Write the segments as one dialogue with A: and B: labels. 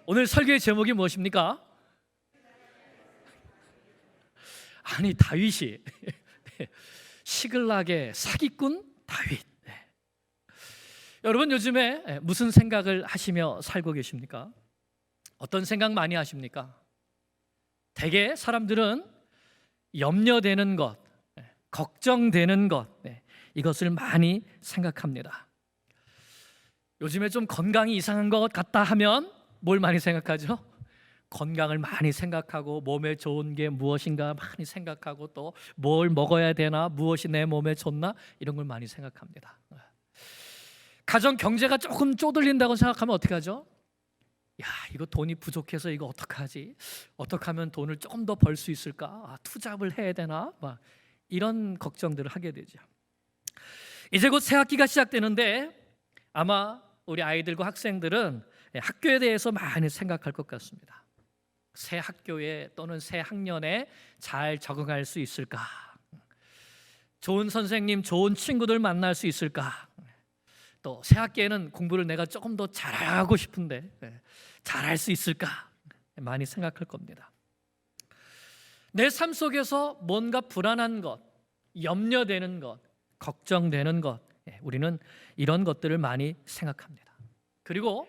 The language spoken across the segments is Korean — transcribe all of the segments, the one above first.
A: 오늘 설교의 제목이 무엇입니까? 아니, 다윗이 시글락의 사기꾼 다윗. 여러분, 요즘에 무슨 생각을 하시며 살고 계십니까? 어떤 생각 많이 하십니까? 대개 사람들은 염려되는 것, 걱정되는 것, 이것을 많이 생각합니다. 요즘에 좀 건강이 이상한 것 같다 하면 뭘 많이 생각하죠? 건강을 많이 생각하고 몸에 좋은 게 무엇인가 많이 생각하고 또 뭘 먹어야 되나, 무엇이 내 몸에 좋나, 이런 걸 많이 생각합니다. 가정 경제가 조금 쪼들린다고 생각하면 어떻게 하죠? 야, 이거 돈이 부족해서 이거 어떡하지? 어떻게 하면 돈을 조금 더 벌 수 있을까? 투잡을 해야 되나? 막 이런 걱정들을 하게 되죠. 이제 곧 새 학기가 시작되는데 아마 우리 아이들과 학생들은 학교에 대해서 많이 생각할 것 같습니다. 새 학교에 또는 새 학년에 잘 적응할 수 있을까? 좋은 선생님, 좋은 친구들 만날 수 있을까? 또 새 학기에는 공부를 내가 조금 더 잘하고 싶은데 잘할 수 있을까? 많이 생각할 겁니다. 내 삶 속에서 뭔가 불안한 것, 염려되는 것, 걱정되는 것, 우리는 이런 것들을 많이 생각합니다. 그리고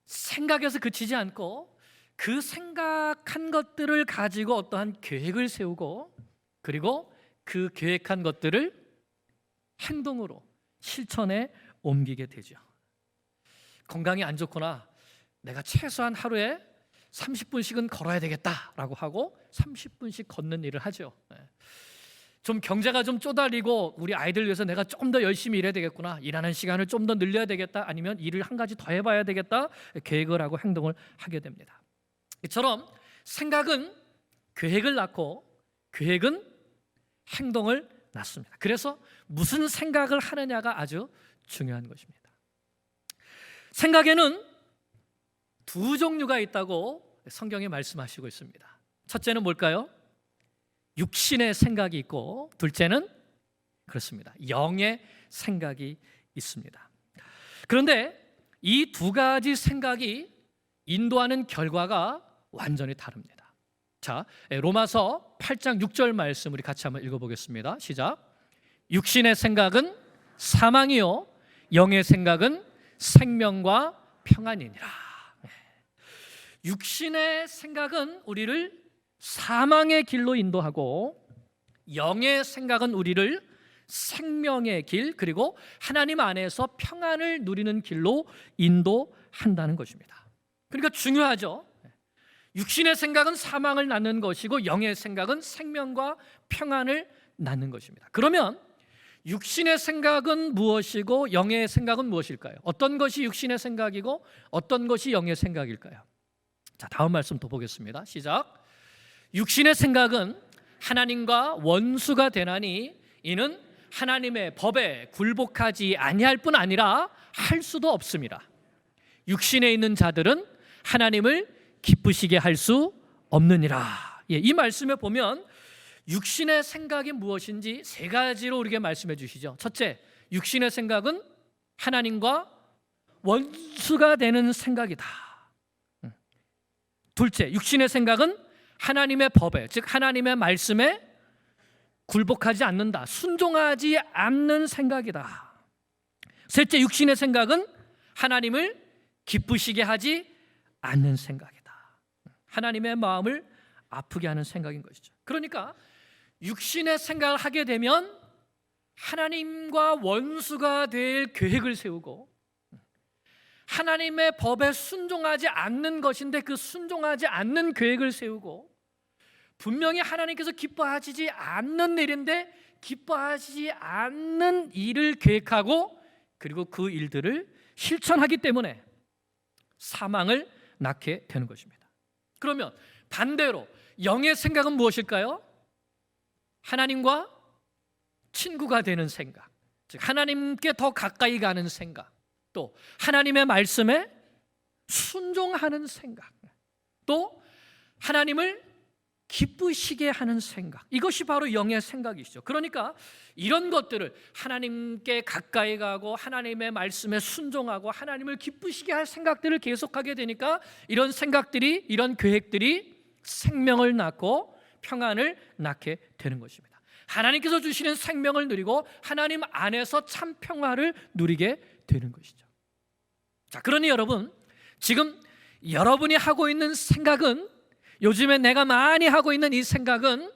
A: 생각에서 그치지 않고 그 생각한 것들을 가지고 어떠한 계획을 세우고 그리고 그 계획한 것들을 행동으로 실천에 옮기게 되죠. 건강이 안 좋거나 내가 최소한 하루에 30분씩은 걸어야 되겠다라고 하고 30분씩 걷는 일을 하죠. 좀 경제가 좀 쪼달리고 우리 아이들 위해서 내가 좀 더 열심히 일해야 되겠구나, 일하는 시간을 좀 더 늘려야 되겠다, 아니면 일을 한 가지 더 해봐야 되겠다, 계획을 하고 행동을 하게 됩니다. 이처럼 생각은 계획을 낳고 계획은 행동을 낳습니다. 그래서 무슨 생각을 하느냐가 아주 중요한 것입니다. 생각에는 두 종류가 있다고 성경에 말씀하시고 있습니다. 첫째는 뭘까요? 육신의 생각이 있고 둘째는 그렇습니다, 영의 생각이 있습니다. 그런데 이 두 가지 생각이 인도하는 결과가 완전히 다릅니다. 자, 로마서 8장 6절 말씀 우리 같이 한번 읽어보겠습니다. 시작. 육신의 생각은 사망이요 영의 생각은 생명과 평안이니라. 육신의 생각은 우리를 사망의 길로 인도하고 영의 생각은 우리를 생명의 길, 그리고 하나님 안에서 평안을 누리는 길로 인도한다는 것입니다. 그러니까 중요하죠. 육신의 생각은 사망을 낳는 것이고 영의 생각은 생명과 평안을 낳는 것입니다. 그러면 육신의 생각은 무엇이고 영의 생각은 무엇일까요? 어떤 것이 육신의 생각이고 어떤 것이 영의 생각일까요? 자, 다음 말씀 또 보겠습니다. 시작. 육신의 생각은 하나님과 원수가 되나니 이는 하나님의 법에 굴복하지 아니할 뿐 아니라 할 수도 없습니다. 육신에 있는 자들은 하나님을 기쁘시게 할 수 없느니라. 이 말씀에 보면 육신의 생각이 무엇인지 세 가지로 우리에게 말씀해 주시죠. 첫째, 육신의 생각은 하나님과 원수가 되는 생각이다. 둘째, 육신의 생각은 하나님의 법에, 즉 하나님의 말씀에 굴복하지 않는다, 순종하지 않는 생각이다. 셋째, 육신의 생각은 하나님을 기쁘시게 하지 않는 생각이다. 하나님의 마음을 아프게 하는 생각인 것이죠. 그러니까 육신의 생각을 하게 되면 하나님과 원수가 될 계획을 세우고 하나님의 법에 순종하지 않는 것인데 그 순종하지 않는 계획을 세우고 분명히 하나님께서 기뻐하시지 않는 일인데 기뻐하시지 않는 일을 계획하고 그리고 그 일들을 실천하기 때문에 사망을 낳게 되는 것입니다. 그러면 반대로 영의 생각은 무엇일까요? 하나님과 친구가 되는 생각, 즉 하나님께 더 가까이 가는 생각, 또 하나님의 말씀에 순종하는 생각, 또 하나님을 기쁘시게 하는 생각, 이것이 바로 영의 생각이죠. 그러니까 이런 것들을 하나님께 가까이 가고 하나님의 말씀에 순종하고 하나님을 기쁘시게 할 생각들을 계속하게 되니까 이런 생각들이, 이런 계획들이 생명을 낳고 평안을 낳게 되는 것입니다. 하나님께서 주시는 생명을 누리고 하나님 안에서 참 평화를 누리게 되는 것이죠. 자, 그러니 여러분, 지금 여러분이 하고 있는 생각은, 요즘에 내가 많이 하고 있는 이 생각은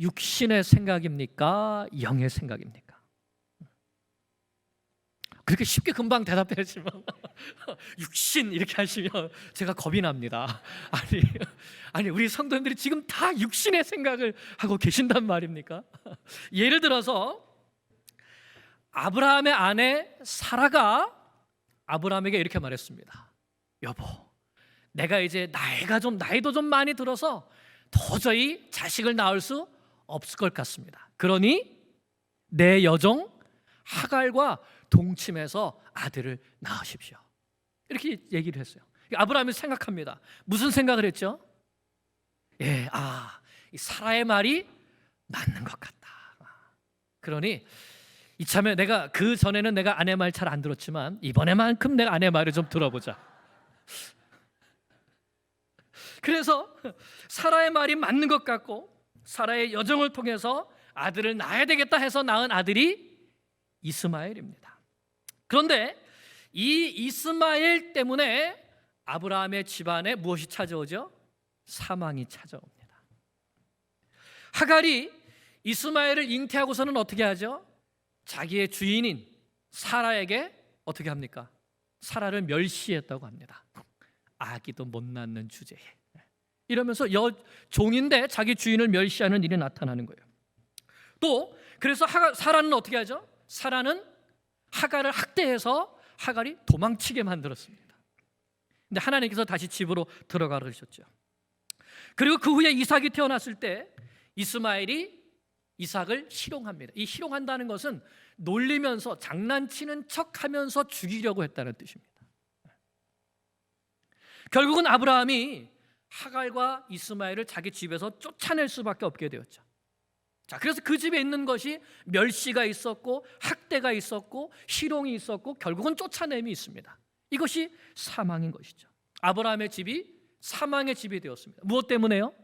A: 육신의 생각입니까? 영의 생각입니까? 그렇게 쉽게 금방 대답하시면 육신 이렇게 하시면 제가 겁이 납니다. 아니 우리 성도님들이 지금 다 육신의 생각을 하고 계신단 말입니까? 예를 들어서 아브라함의 아내 사라가 아브라함에게 이렇게 말했습니다. 여보, 내가 이제 나이도 좀 많이 들어서 도저히 자식을 낳을 수 없을 것 같습니다. 그러니 내 여종 하갈과 동침해서 아들을 낳으십시오. 이렇게 얘기를 했어요. 아브라함이 생각합니다. 무슨 생각을 했죠? 이 사라의 말이 맞는 것 같다. 그러니 이참에 내가 그 전에는 내가 아내 말 잘 안 들었지만 이번에만큼 내가 아내 말을 좀 들어보자. 그래서 사라의 말이 맞는 것 같고 사라의 여정을 통해서 아들을 낳아야 되겠다 해서 낳은 아들이 이스마엘입니다. 그런데 이 이스마엘 때문에 아브라함의 집안에 무엇이 찾아오죠? 사망이 찾아옵니다. 하갈이 이스마엘을 잉태하고서는 어떻게 하죠? 자기의 주인인 사라에게 어떻게 합니까? 사라를 멸시했다고 합니다. 아기도 못 낳는 주제에. 이러면서 종인데 자기 주인을 멸시하는 일이 나타나는 거예요. 또 그래서 사라는 어떻게 하죠? 사라는 하갈을 학대해서 하갈이 도망치게 만들었습니다. 근데 하나님께서 다시 집으로 들어가 그러셨죠. 그리고 그 후에 이삭이 태어났을 때 이스마엘이 이삭을 희롱합니다. 이 희롱한다는 것은 놀리면서 장난치는 척하면서 죽이려고 했다는 뜻입니다. 결국은 아브라함이 하갈과 이스마엘을 자기 집에서 쫓아낼 수밖에 없게 되었죠. 자, 그래서 그 집에 있는 것이 멸시가 있었고 학대가 있었고 희롱이 있었고 결국은 쫓아냄이 있습니다. 이것이 사망인 것이죠. 아브라함의 집이 사망의 집이 되었습니다. 무엇 때문에요?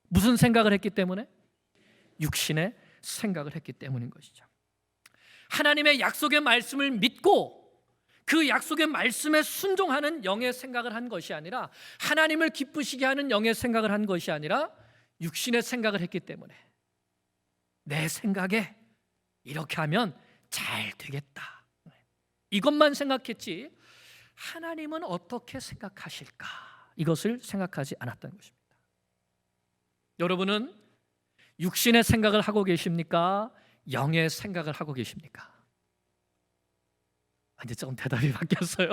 A: 무슨 생각을 했기 때문에? 육신의 생각을 했기 때문인 것이죠. 하나님의 약속의 말씀을 믿고 그 약속의 말씀에 순종하는 영의 생각을 한 것이 아니라 하나님을 기쁘시게 하는 영의 생각을 한 것이 아니라 육신의 생각을 했기 때문에 내 생각에 이렇게 하면 잘 되겠다, 이것만 생각했지 하나님은 어떻게 생각하실까, 이것을 생각하지 않았던 것입니다. 여러분은 육신의 생각을 하고 계십니까? 영의 생각을 하고 계십니까? 이제 조금 대답이 바뀌었어요.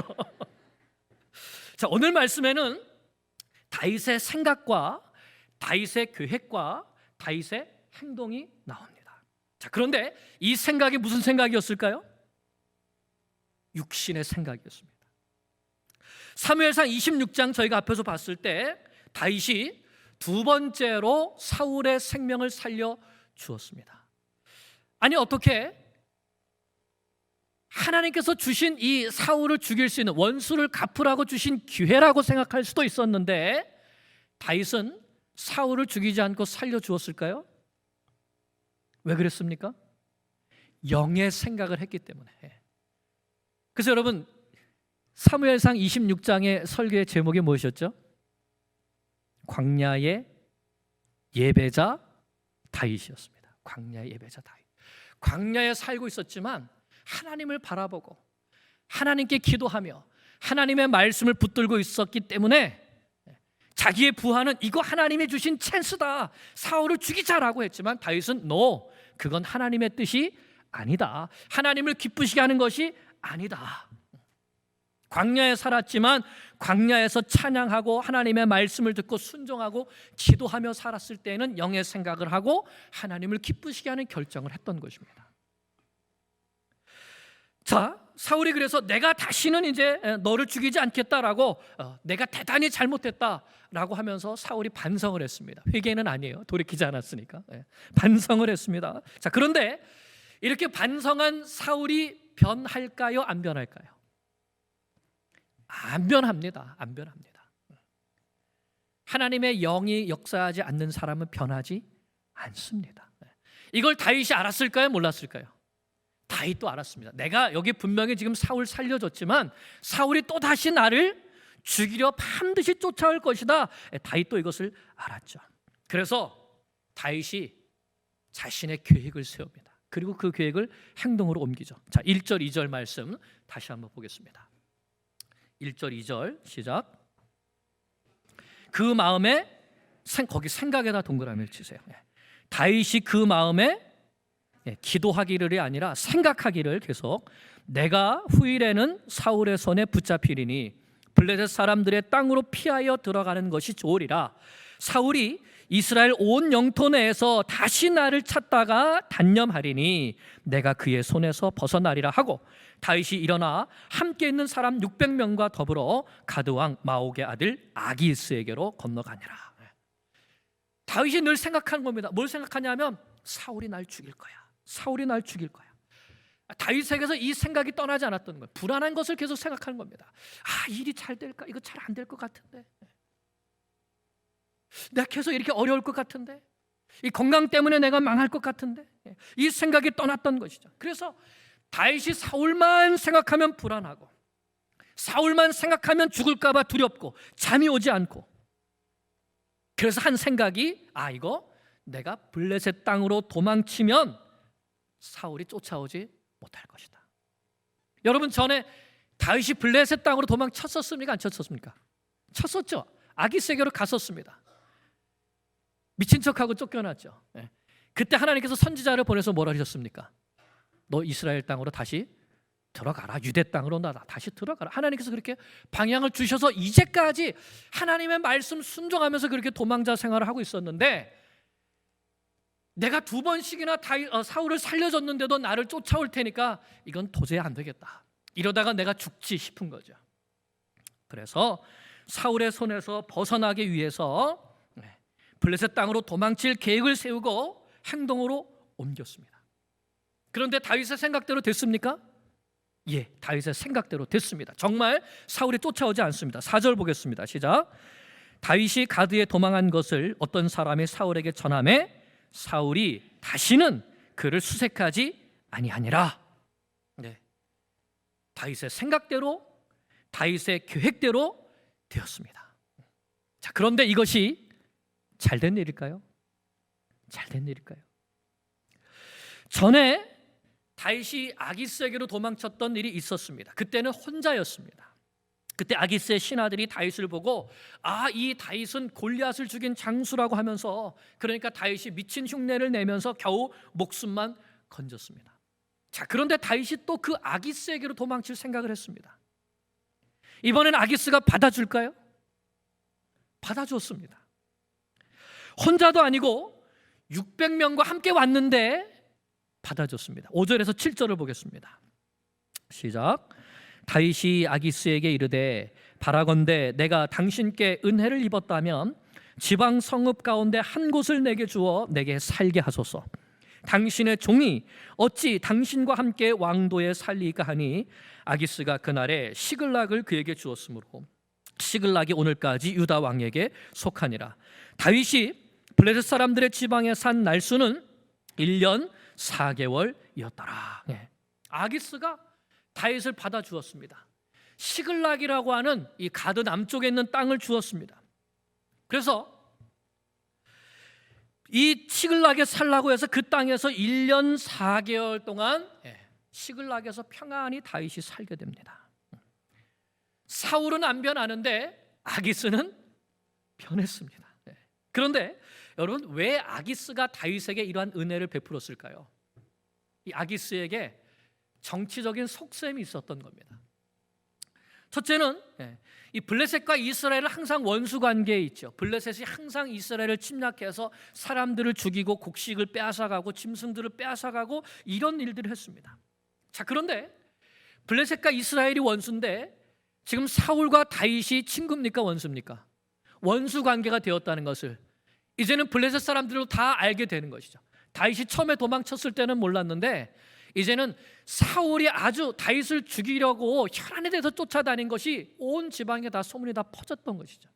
A: 자, 오늘 말씀에는 다윗의 생각과 다윗의 계획과 다윗의 행동이 나옵니다. 자, 그런데 이 생각이 무슨 생각이었을까요? 육신의 생각이었습니다. 사무엘상 26장 저희가 앞에서 봤을 때 다윗이 두 번째로 사울의 생명을 살려 주었습니다. 아니, 어떻게 하나님께서 주신 이 사울을 죽일 수 있는, 원수를 갚으라고 주신 기회라고 생각할 수도 있었는데 다윗은 사울을 죽이지 않고 살려 주었을까요? 왜 그랬습니까? 영의 생각을 했기 때문에. 그래서 여러분, 사무엘상 26장의 설교의 제목이 무엇이었죠? 광야의 예배자 다윗이었습니다. 광야의 예배자 다윗. 광야에 살고 있었지만 하나님을 바라보고 하나님께 기도하며 하나님의 말씀을 붙들고 있었기 때문에 자기의 부하는 이거 하나님이 주신 찬스다, 사울을 죽이자라고 했지만 다윗은 no, 그건 하나님의 뜻이 아니다, 하나님을 기쁘시게 하는 것이 아니다. 광야에 살았지만 광야에서 찬양하고 하나님의 말씀을 듣고 순종하고 기도하며 살았을 때에는 영의 생각을 하고 하나님을 기쁘시게 하는 결정을 했던 것입니다. 자, 사울이 그래서 내가 다시는 이제 너를 죽이지 않겠다라고 내가 대단히 잘못했다라고 하면서 사울이 반성을 했습니다. 회개는 아니에요. 돌이키지 않았으니까. 반성을 했습니다. 자, 그런데 이렇게 반성한 사울이 변할까요? 안 변할까요? 안 변합니다. 안 변합니다. 하나님의 영이 역사하지 않는 사람은 변하지 않습니다. 이걸 다윗이 알았을까요? 몰랐을까요? 다윗도 알았습니다. 내가 여기 분명히 지금 사울 살려줬지만 사울이 또다시 나를 죽이려 반드시 쫓아올 것이다. 다윗도 이것을 알았죠. 그래서 다윗이 자신의 계획을 세웁니다. 그리고 그 계획을 행동으로 옮기죠. 자, 1절 2절 말씀 다시 한번 보겠습니다. 1절 2절 시작. 그 마음에 거기 생각에다 동그라미를 치세요. 다윗이 그 마음에 기도하기를 아니라 생각하기를 계속 내가 후일에는 사울의 손에 붙잡히리니 블레셋 사람들의 땅으로 피하여 들어가는 것이 좋으리라. 사울이 이스라엘 온 영토 내에서 다시 나를 찾다가 단념하리니 내가 그의 손에서 벗어나리라 하고 다윗이 일어나 함께 있는 사람 600명과 더불어 가드 왕 마옥의 아들 아기스에게로 건너가니라. 다윗이 늘 생각하는 겁니다. 뭘 생각하냐면 사울이 날 죽일 거야. 사울이 날 죽일 거야. 다윗에게서 이 생각이 떠나지 않았던 거예요. 불안한 것을 계속 생각하는 겁니다. 일이 잘 될까? 이거 잘 안 될 것 같은데. 내가 계속 이렇게 어려울 것 같은데. 이 건강 때문에 내가 망할 것 같은데. 이 생각이 떠났던 것이죠. 그래서 다윗이 사울만 생각하면 불안하고 사울만 생각하면 죽을까 봐 두렵고 잠이 오지 않고 그래서 한 생각이 이거 내가 블레셋 땅으로 도망치면 사울이 쫓아오지 못할 것이다. 여러분 전에 다윗이 블레셋 땅으로 도망쳤었습니까? 안 쳤었습니까? 쳤었죠. 아기스에게로 갔었습니다. 미친 척하고 쫓겨났죠. 그때 하나님께서 선지자를 보내서 뭐라 하셨습니까? 너 이스라엘 땅으로 다시 들어가라. 유대 땅으로 나 다시 들어가라. 하나님께서 그렇게 방향을 주셔서 이제까지 하나님의 말씀 순종하면서 그렇게 도망자 생활을 하고 있었는데 내가 2번씩이나 사울을 살려줬는데도 나를 쫓아올 테니까 이건 도저히 안 되겠다. 이러다가 내가 죽지 싶은 거죠. 그래서 사울의 손에서 벗어나기 위해서 블레셋 땅으로 도망칠 계획을 세우고 행동으로 옮겼습니다. 그런데 다윗의 생각대로 됐습니까? 예, 다윗의 생각대로 됐습니다. 정말 사울이 쫓아오지 않습니다. 4절 보겠습니다. 시작. 다윗이 가드에 도망한 것을 어떤 사람이 사울에게 전하매 사울이 다시는 그를 수색하지 아니하니라. 네, 다윗의 생각대로 다윗의 계획대로 되었습니다. 자, 그런데 이것이 잘된 일일까요? 잘된 일일까요? 전에 다윗이 아기스에게로 도망쳤던 일이 있었습니다. 그때는 혼자였습니다. 그때 아기스의 신하들이 다윗을 보고 이 다윗은 골리앗을 죽인 장수라고 하면서 그러니까 다윗이 미친 흉내를 내면서 겨우 목숨만 건졌습니다. 자, 그런데 다윗이 또 그 아기스에게로 도망칠 생각을 했습니다. 이번엔 아기스가 받아줄까요? 받아줬습니다. 혼자도 아니고 600명과 함께 왔는데 받아줬습니다. 5절에서 7절을 보겠습니다. 시작. 다윗이 아기스에게 이르되 바라건대 내가 당신께 은혜를 입었다면 지방 성읍 가운데 한 곳을 내게 주어 내게 살게 하소서. 당신의 종이 어찌 당신과 함께 왕도에 살리까 하니 아기스가 그날에 시글락을 그에게 주었으므로 시글락이 오늘까지 유다 왕에게 속하니라. 다윗이 블레셋 사람들의 지방에 산 날수는 1년 4개월이었더라. 아기스가 다윗을 받아 주었습니다. 시글락이라고 하는 이 가드 남쪽에 있는 땅을 주었습니다. 그래서 이 시글락에 살라고 해서 그 땅에서 1년 4개월 동안 시글락에서 평안히 다윗이 살게 됩니다. 사울은 안 변하는데 아기스는 변했습니다. 그런데 여러분 왜 아기스가 다윗에게 이러한 은혜를 베풀었을까요? 이 아기스에게 정치적인 속셈이 있었던 겁니다. 첫째는 이 블레셋과 이스라엘은 항상 원수 관계에 있죠. 블레셋이 항상 이스라엘을 침략해서 사람들을 죽이고 곡식을 빼앗아가고 짐승들을 빼앗아가고 이런 일들을 했습니다. 자, 그런데 블레셋과 이스라엘이 원수인데 지금 사울과 다윗이 친구입니까, 원수입니까? 원수 관계가 되었다는 것을 이제는 블레셋 사람들도 다 알게 되는 것이죠. 다윗이 처음에 도망쳤을 때는 몰랐는데 이제는 사울이 아주 다윗을 죽이려고 혈안에 대해서 쫓아다닌 것이 온 지방에 다 소문이 다 퍼졌던 것이죠.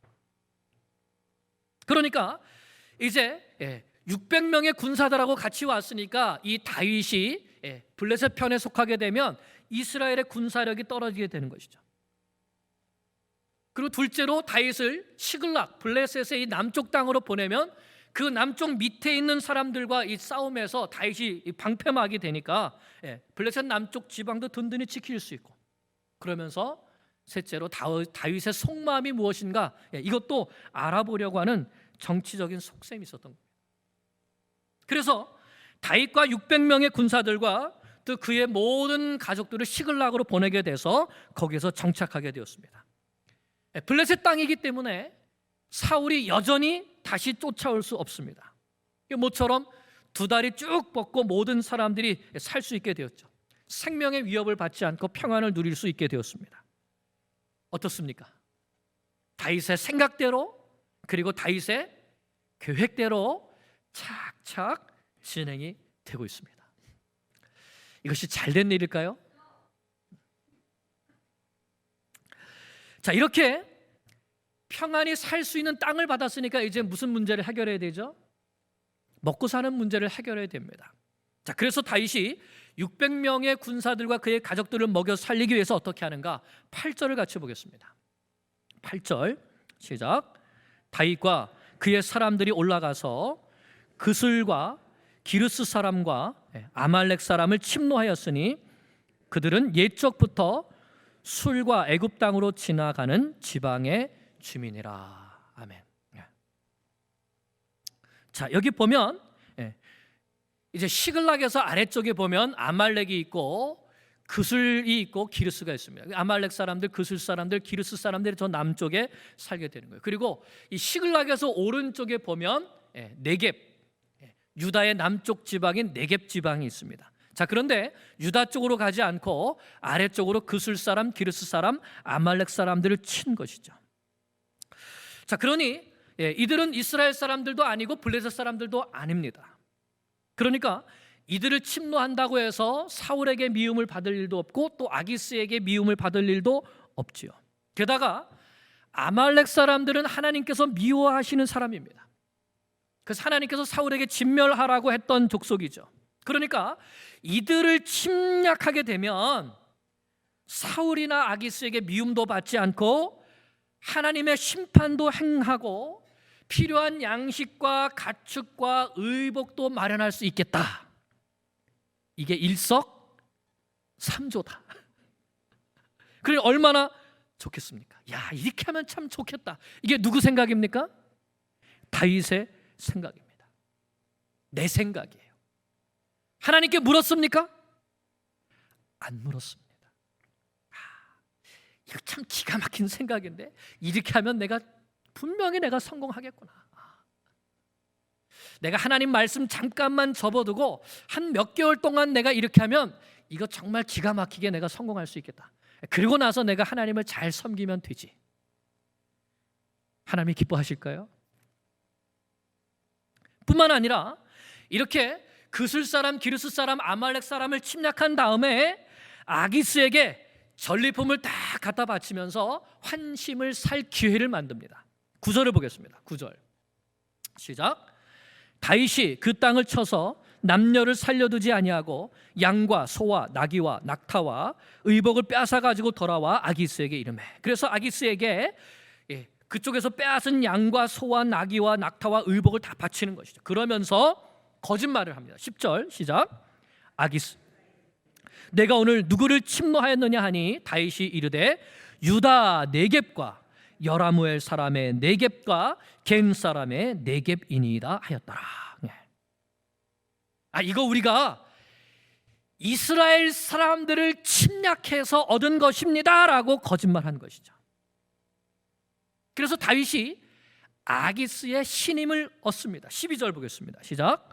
A: 그러니까 이제 600명의 군사들하고 같이 왔으니까 이 다윗이 블레셋 편에 속하게 되면 이스라엘의 군사력이 떨어지게 되는 것이죠. 그리고 둘째로 다윗을 시글락, 블레셋의 이 남쪽 땅으로 보내면 그 남쪽 밑에 있는 사람들과 이 싸움에서 다윗이 방패막이 되니까 블레셋 남쪽 지방도 든든히 지킬 수 있고, 그러면서 셋째로 다윗의 속마음이 무엇인가, 이것도 알아보려고 하는 정치적인 속셈이 있었던 겁니다. 그래서 다윗과 600명의 군사들과 또 그의 모든 가족들을 시글락으로 보내게 돼서 거기에서 정착하게 되었습니다. 블레셋 땅이기 때문에 사울이 여전히 다시 쫓아올 수 없습니다. 모처럼 두 다리 쭉 뻗고 모든 사람들이 살 수 있게 되었죠. 생명의 위협을 받지 않고 평안을 누릴 수 있게 되었습니다. 어떻습니까? 다윗의 생각대로 그리고 다윗의 계획대로 착착 진행이 되고 있습니다. 이것이 잘된 일일까요? 자, 이렇게 평안히 살 수 있는 땅을 받았으니까 이제 무슨 문제를 해결해야 되죠? 먹고 사는 문제를 해결해야 됩니다. 자, 그래서 다윗이 600명의 군사들과 그의 가족들을 먹여 살리기 위해서 어떻게 하는가? 8절을 같이 보겠습니다. 8절 시작. 다윗과 그의 사람들이 올라가서 그슬과 기르스 사람과 아말렉 사람을 침노하였으니 그들은 옛적부터 술과 애굽 땅으로 지나가는 지방의 주민이라. 아멘. 자, 여기 보면 이제 시글락에서 아래쪽에 보면 아말렉이 있고 그슬이 있고 기르스가 있습니다. 아말렉 사람들, 그슬 사람들, 기르스 사람들이 저 남쪽에 살게 되는 거예요. 그리고 이 시글락에서 오른쪽에 보면 네겝, 유다의 남쪽 지방인 네겝 지방이 있습니다. 자, 그런데 유다 쪽으로 가지 않고 아래쪽으로 그슬 사람, 기르스 사람, 아말렉 사람들을 친 것이죠. 자, 그러니 이들은 이스라엘 사람들도 아니고 블레셋 사람들도 아닙니다. 그러니까 이들을 침노한다고 해서 사울에게 미움을 받을 일도 없고 또 아기스에게 미움을 받을 일도 없지요. 게다가 아말렉 사람들은 하나님께서 미워하시는 사람입니다. 그래서 하나님께서 사울에게 진멸하라고 했던 족속이죠. 그러니까 이들을 침략하게 되면 사울이나 아기스에게 미움도 받지 않고 하나님의 심판도 행하고 필요한 양식과 가축과 의복도 마련할 수 있겠다. 이게 일석삼조다. 그래 얼마나 좋겠습니까? 야, 이렇게 하면 참 좋겠다. 이게 누구 생각입니까? 다윗의 생각입니다. 내 생각이에요. 하나님께 물었습니까? 안 물었습니다. 이거 참 기가 막힌 생각인데 이렇게 하면 분명히 내가 성공하겠구나. 내가 하나님 말씀 잠깐만 접어두고 한 몇 개월 동안 내가 이렇게 하면 이거 정말 기가 막히게 내가 성공할 수 있겠다. 그리고 나서 내가 하나님을 잘 섬기면 되지. 하나님이 기뻐하실까요? 뿐만 아니라 이렇게 그슬 사람, 기르스 사람, 아말렉 사람을 침략한 다음에 아기스에게 전리품을 다 갖다 바치면서 환심을 살 기회를 만듭니다. 9절을 보겠습니다. 9절 시작. 다윗이 그 땅을 쳐서 남녀를 살려두지 아니하고 양과 소와 나귀와 낙타와 의복을 빼앗아 가지고 돌아와 아기스에게 이르매. 그래서 아기스에게 그쪽에서 빼앗은 양과 소와 나귀와 낙타와 의복을 다 바치는 것이죠. 그러면서 거짓말을 합니다. 10절 시작. 아기스, 내가 오늘 누구를 침노하였느냐 하니 다윗이 이르되 유다 네겝과 여라무엘 사람의 네겝과 겐 사람의 네겝이니이다 하였더라. 이거 우리가 이스라엘 사람들을 침략해서 얻은 것입니다라고 거짓말한 것이죠. 그래서 다윗이 아기스의 신임을 얻습니다. 12절 보겠습니다. 시작.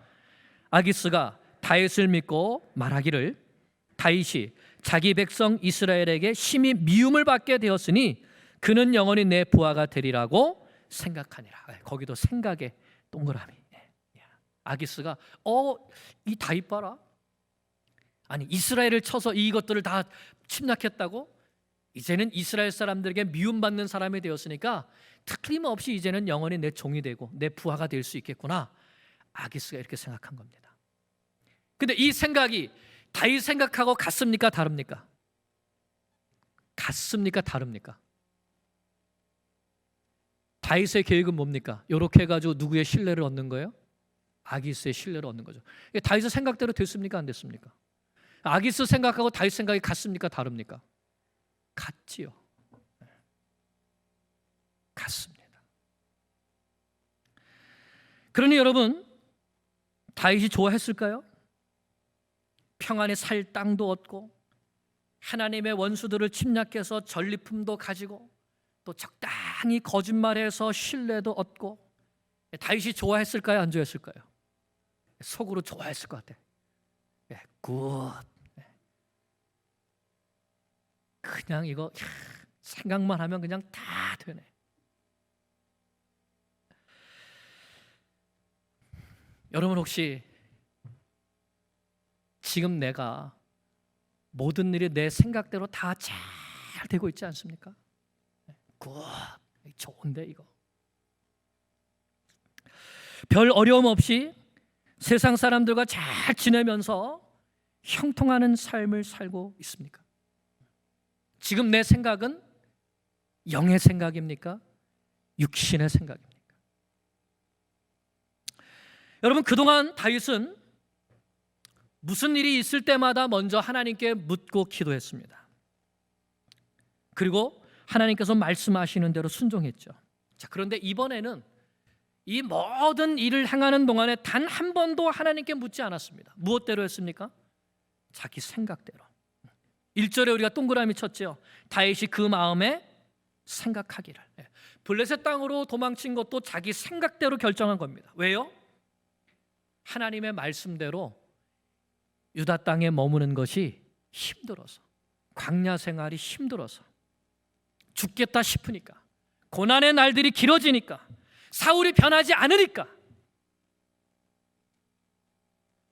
A: 아기스가 다윗을 믿고 말하기를 다윗이 자기 백성 이스라엘에게 심히 미움을 받게 되었으니 그는 영원히 내 부하가 되리라고 생각하니라. 거기도 생각의 동그라미. 아기스가 이 다윗 봐라. 아니 이스라엘을 쳐서 이것들을 다 침략했다고? 이제는 이스라엘 사람들에게 미움받는 사람이 되었으니까 틀림없이 이제는 영원히 내 종이 되고 내 부하가 될 수 있겠구나. 아기스가 이렇게 생각한 겁니다. 근데 이 생각이 다윗 생각하고 같습니까? 다릅니까? 같습니까? 다릅니까? 다윗의 계획은 뭡니까? 이렇게 해가지고 누구의 신뢰를 얻는 거예요? 아기스의 신뢰를 얻는 거죠. 다윗의 생각대로 됐습니까? 안 됐습니까? 아기스 생각하고 다윗 생각이 같습니까? 다릅니까? 같지요. 같습니다. 그러니 여러분, 다윗이 좋아했을까요? 평안히 살 땅도 얻고 하나님의 원수들을 침략해서 전리품도 가지고 또 적당히 거짓말해서 신뢰도 얻고 다윗이 좋아했을까요? 안 좋아했을까요? 속으로 좋아했을 것 같아요. 굿. 그냥 이거 생각만 하면 그냥 다 되네. 여러분 혹시 지금 내가 모든 일이 내 생각대로 다 잘 되고 있지 않습니까? 굿. 좋은데 이거. 별 어려움 없이 세상 사람들과 잘 지내면서 형통하는 삶을 살고 있습니까? 지금 내 생각은 영의 생각입니까? 육신의 생각입니까? 여러분 그동안 다윗은 무슨 일이 있을 때마다 먼저 하나님께 묻고 기도했습니다. 그리고 하나님께서 말씀하시는 대로 순종했죠. 자, 그런데 이번에는 이 모든 일을 행하는 동안에 단 한 번도 하나님께 묻지 않았습니다. 무엇대로 했습니까? 자기 생각대로. 1절에 우리가 동그라미 쳤죠. 다윗이 그 마음에 생각하기를. 블레셋 땅으로 도망친 것도 자기 생각대로 결정한 겁니다. 왜요? 하나님의 말씀대로 유다 땅에 머무는 것이 힘들어서, 광야 생활이 힘들어서, 죽겠다 싶으니까, 고난의 날들이 길어지니까, 사울이 변하지 않으니까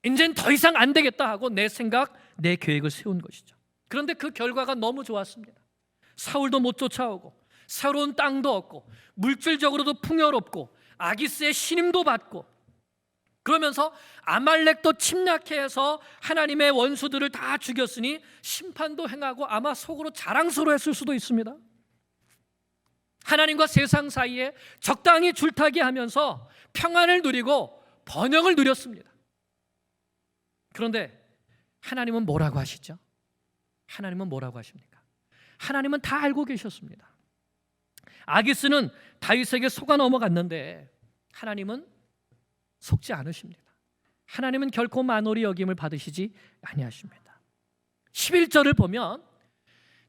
A: 이젠 더 이상 안 되겠다 하고 내 생각, 내 계획을 세운 것이죠. 그런데 그 결과가 너무 좋았습니다. 사울도 못 쫓아오고 새로운 땅도 얻고 물질적으로도 풍요롭고 아기스의 신임도 받고 그러면서 아말렉도 침략해서 하나님의 원수들을 다 죽였으니 심판도 행하고 아마 속으로 자랑스러워했을 수도 있습니다. 하나님과 세상 사이에 적당히 줄타기 하면서 평안을 누리고 번영을 누렸습니다. 그런데 하나님은 뭐라고 하시죠? 하나님은 뭐라고 하십니까? 하나님은 다 알고 계셨습니다. 아기스는 다윗에게 속아 넘어갔는데 하나님은 속지 않으십니다. 하나님은 결코 만홀히 여김을 받으시지 아니하십니다. 11절을 보면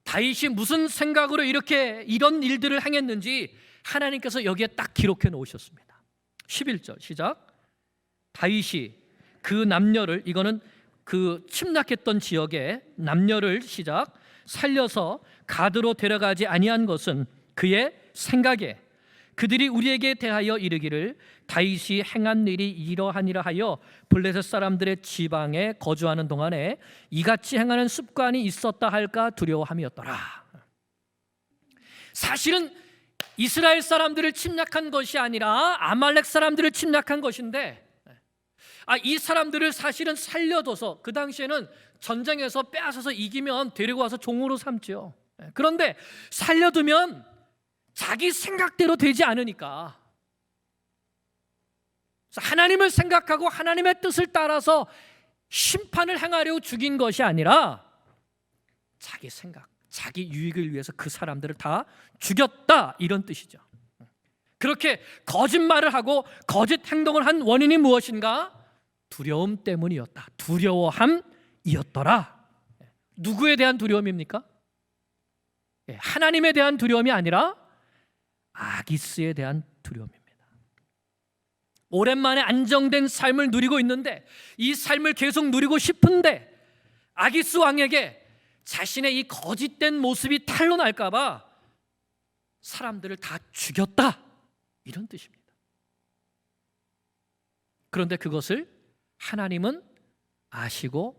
A: 다윗이 무슨 생각으로 이런 일들을 행했는지 하나님께서 여기에 딱 기록해 놓으셨습니다. 11절 시작. 다윗이 그 남녀를, 이거는 그 침략했던 지역의 남녀를 시작, 살려서 가드로 데려가지 아니한 것은 그의 생각에 그들이 우리에게 대하여 이르기를 다윗이 행한 일이 이러하니라 하여 블레셋 사람들의 지방에 거주하는 동안에 이같이 행하는 습관이 있었다 할까 두려워함이었더라. 사실은 이스라엘 사람들을 침략한 것이 아니라 아말렉 사람들을 침략한 것인데 이 사람들을 사실은 살려둬서, 그 당시에는 전쟁에서 빼앗아서 이기면 데리고 와서 종으로 삼죠. 그런데 살려두면 자기 생각대로 되지 않으니까 하나님을 생각하고 하나님의 뜻을 따라서 심판을 행하려고 죽인 것이 아니라 자기 생각, 자기 유익을 위해서 그 사람들을 다 죽였다, 이런 뜻이죠. 그렇게 거짓말을 하고 거짓 행동을 한 원인이 무엇인가? 두려움 때문이었다. 두려워함이었더라. 누구에 대한 두려움입니까? 하나님에 대한 두려움이 아니라 아기스에 대한 두려움입니다. 오랜만에 안정된 삶을 누리고 있는데, 이 삶을 계속 누리고 싶은데 아기스 왕에게 자신의 이 거짓된 모습이 탄로날까 봐 사람들을 다 죽였다, 이런 뜻입니다. 그런데 그것을 하나님은 아시고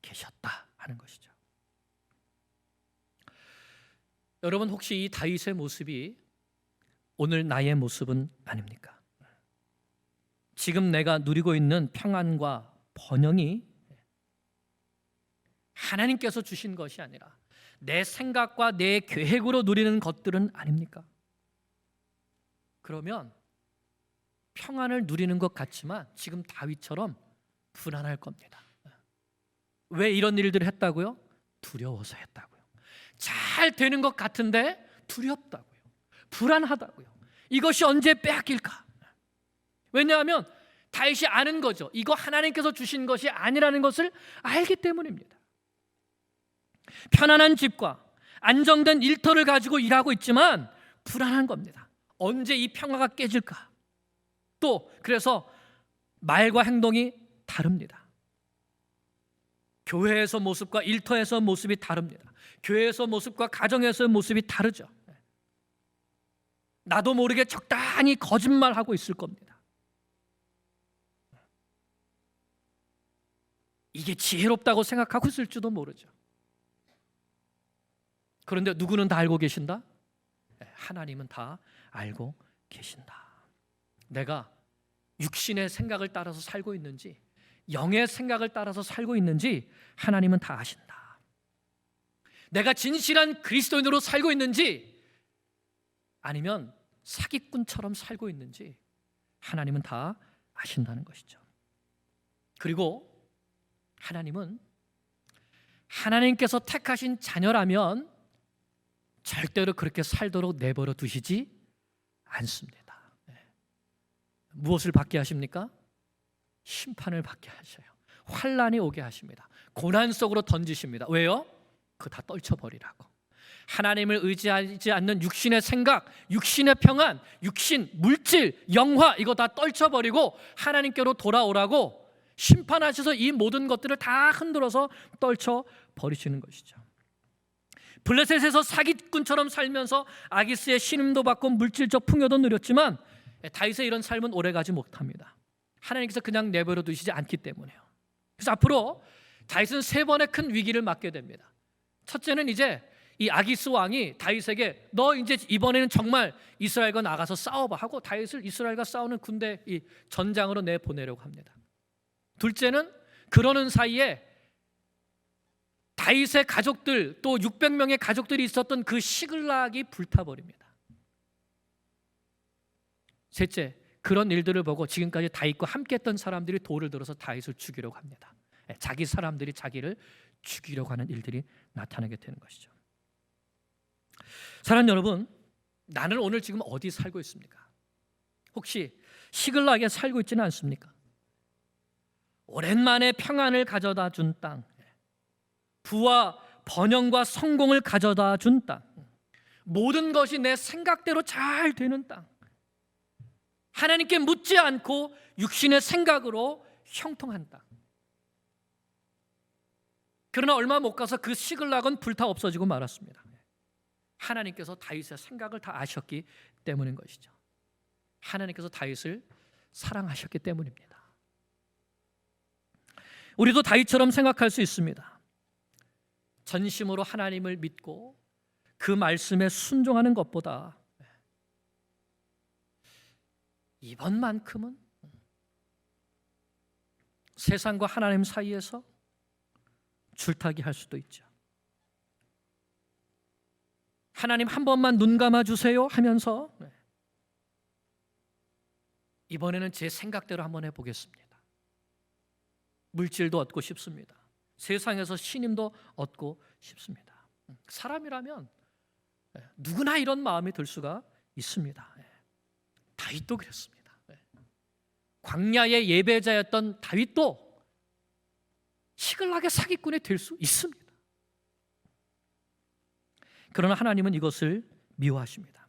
A: 계셨다 하는 것이죠. 여러분, 혹시 이 다윗의 모습이 오늘 나의 모습은 아닙니까? 지금 내가 누리고 있는 평안과 번영이 하나님께서 주신 것이 아니라 내 생각과 내 계획으로 누리는 것들은 아닙니까? 그러면 평안을 누리는 것 같지만 지금 다윗처럼 불안할 겁니다. 왜 이런 일들을 했다고요? 두려워서 했다고요. 잘 되는 것 같은데 두렵다고요. 불안하다고요. 이것이 언제 빼앗길까? 왜냐하면 다윗이 아는 거죠. 이거 하나님께서 주신 것이 아니라는 것을 알기 때문입니다. 편안한 집과 안정된 일터를 가지고 일하고 있지만 불안한 겁니다. 언제 이 평화가 깨질까? 또 그래서 말과 행동이 다릅니다. 교회에서 모습과 일터에서 모습이 다릅니다. 교회에서 모습과 가정에서 모습이 다르죠. 나도 모르게 적당히 거짓말하고 있을 겁니다. 이게 지혜롭다고 생각하고 있을지도 모르죠. 그런데 누구는 다 알고 계신다? 하나님은 다 알고 계신다. 내가 육신의 생각을 따라서 살고 있는지 영의 생각을 따라서 살고 있는지 하나님은 다 아신다. 내가 진실한 그리스도인으로 살고 있는지 아니면 사기꾼처럼 살고 있는지 하나님은 다 아신다는 것이죠. 그리고 하나님은 하나님께서 택하신 자녀라면 절대로 그렇게 살도록 내버려 두시지 않습니다. 무엇을 받게 하십니까? 심판을 받게 하셔요. 환난이 오게 하십니다. 고난 속으로 던지십니다. 왜요? 그거 다 떨쳐버리라고. 하나님을 의지하지 않는 육신의 생각, 육신의 평안, 육신, 물질, 영화 이거 다 떨쳐버리고 하나님께로 돌아오라고 심판하셔서 이 모든 것들을 다 흔들어서 떨쳐버리시는 것이죠. 블레셋에서 사기꾼처럼 살면서 아기스의 신임도 받고 물질적 풍요도 누렸지만 다윗의 이런 삶은 오래가지 못합니다. 하나님께서 그냥 내버려 두시지 않기 때문에요. 그래서 앞으로 다윗은 세 번의 큰 위기를 맞게 됩니다. 첫째는 이제 이 아기스 왕이 다윗에게 너 이제 이번에는 정말 이스라엘과 나가서 싸워봐 하고 다윗을 이스라엘과 싸우는 군대 이 전장으로 내보내려고 합니다. 둘째는 그러는 사이에 다윗의 가족들 또 600명의 가족들이 있었던 그 시글락이 불타버립니다. 셋째, 그런 일들을 보고 지금까지 다윗과 함께했던 사람들이 돌을 들어서 다윗을 죽이려고 합니다. 자기 사람들이 자기를 죽이려고 하는 일들이 나타나게 되는 것이죠. 사랑하는 여러분, 나는 오늘 지금 어디 살고 있습니까? 혹시 시글락에 살고 있지는 않습니까? 오랜만에 평안을 가져다 준 땅, 부와 번영과 성공을 가져다 준 땅, 모든 것이 내 생각대로 잘 되는 땅, 하나님께 묻지 않고 육신의 생각으로 형통한 땅. 그러나 얼마 못 가서 그 시글락은 불타 없어지고 말았습니다. 하나님께서 다윗의 생각을 다 아셨기 때문인 것이죠. 하나님께서 다윗을 사랑하셨기 때문입니다. 우리도 다윗처럼 생각할 수 있습니다. 전심으로 하나님을 믿고 그 말씀에 순종하는 것보다 이번만큼은 세상과 하나님 사이에서 줄타기 할 수도 있죠. 하나님 한 번만 눈 감아 주세요 하면서 이번에는 제 생각대로 한번 해보겠습니다. 물질도 얻고 싶습니다. 세상에서 신임도 얻고 싶습니다. 사람이라면 누구나 이런 마음이 들 수가 있습니다. 다윗도 그랬습니다. 광야의 예배자였던 다윗도 시글락의 사기꾼이 될 수 있습니다. 그러나 하나님은 이것을 미워하십니다.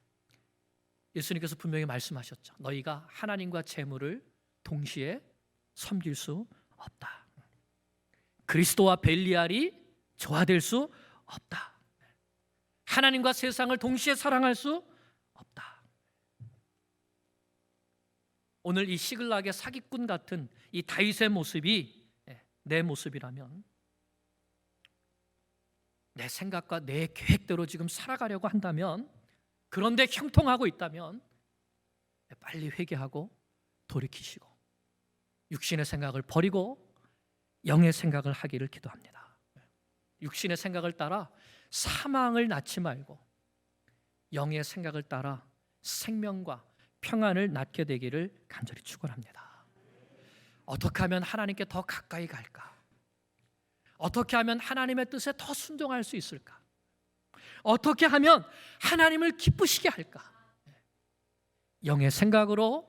A: 예수님께서 분명히 말씀하셨죠. 너희가 하나님과 재물을 동시에 섬길 수 없다. 그리스도와 벨리알이 조화될 수 없다. 하나님과 세상을 동시에 사랑할 수 없다. 오늘 이 시글락의 사기꾼 같은 이 다윗의 모습이 내 모습이라면, 내 생각과 내 계획대로 지금 살아가려고 한다면, 그런데 형통하고 있다면 빨리 회개하고 돌이키시고 육신의 생각을 버리고 영의 생각을 하기를 기도합니다. 육신의 생각을 따라 사망을 낳지 말고 영의 생각을 따라 생명과 평안을 낳게 되기를 간절히 축원합니다. 어떻게 하면 하나님께 더 가까이 갈까? 어떻게 하면 하나님의 뜻에 더 순종할 수 있을까? 어떻게 하면 하나님을 기쁘시게 할까? 영의 생각으로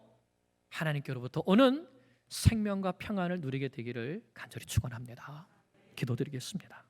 A: 하나님께로부터 오는 생명과 평안을 누리게 되기를 간절히 축원합니다. 기도드리겠습니다.